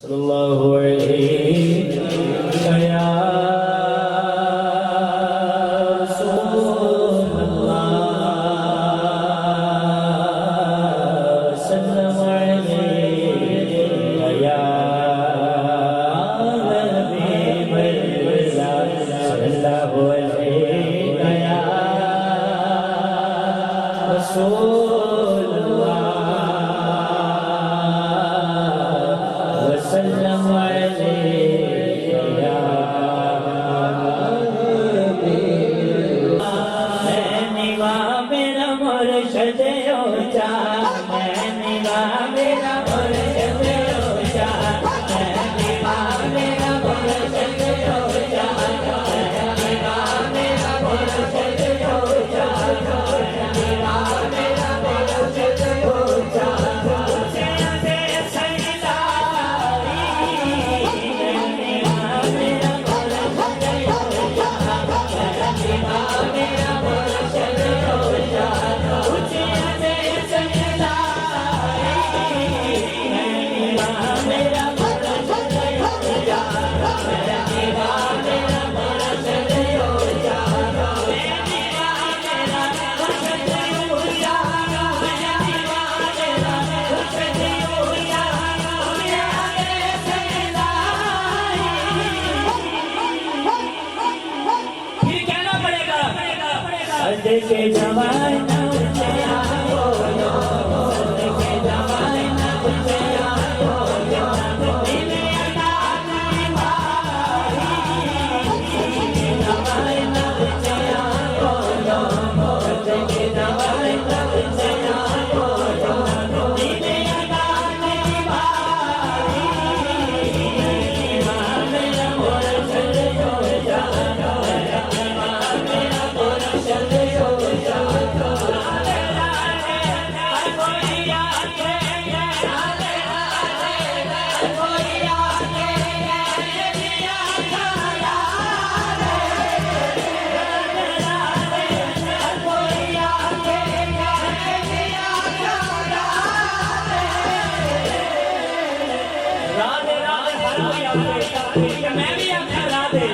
सल्लल्लाहु अलैहि या रसूलल्लाह सल्लल्लाहु अलैहि या हबीबल्लाह सल्लल्लाहु अलैहि या रसूलल्लाह वसल्लम अलैहि या निवा मेरा मुर्शिद ओचा निवा मेरा मुर्शिद ओचा निवा मेरा मुर्शिद ओचा निवा मेरा मुर्शिद ओचा निवा मेरा मुर्शिद ओचा के जमाना उठे आयो के जमाना उठे आयो दिले अदा जमाना उठे आयो के जमाना उठे आयो दिले अदा मेरा मुर्शिद ओचा मेरा मुर्शिद मैं भी आपका राधे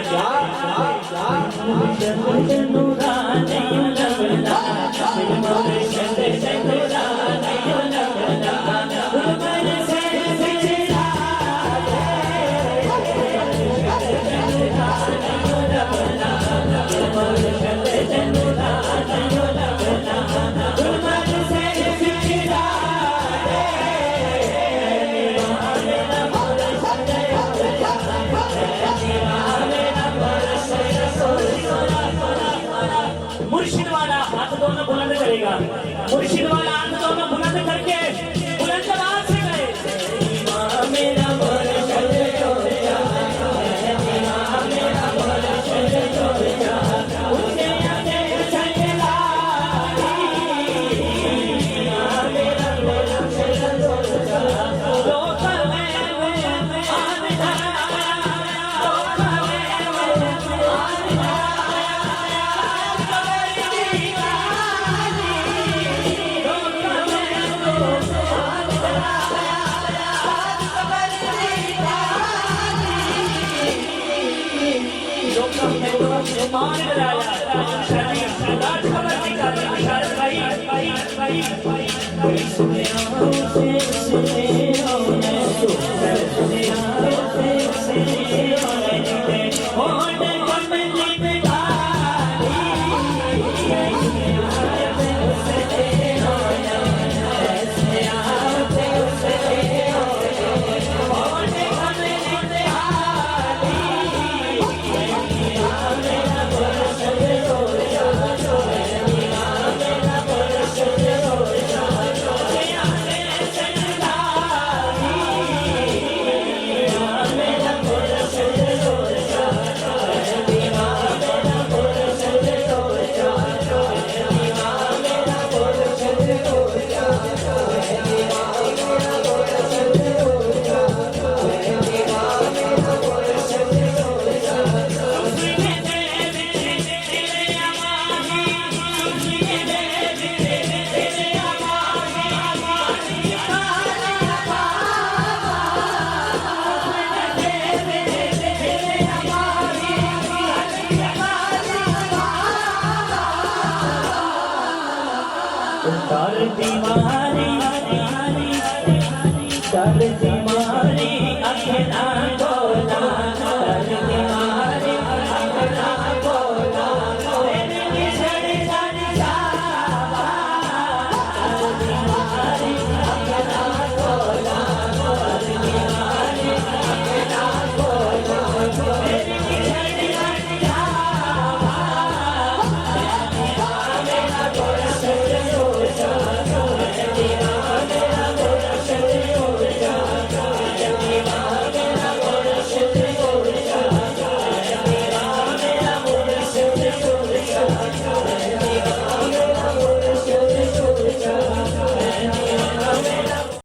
मुर्शिद वाला हाथ दोनों बुलंद करेगा मुर्शिद वाला हाथ दोनों बुलंद करके बुलंद आवाज से कहे मेरा मुर्शिद ओचा मेरा मुर्शिद ओचा उनके आगे चला मेरा मुर्शिद ओचा रोका मैं आन मान मारी आखे ना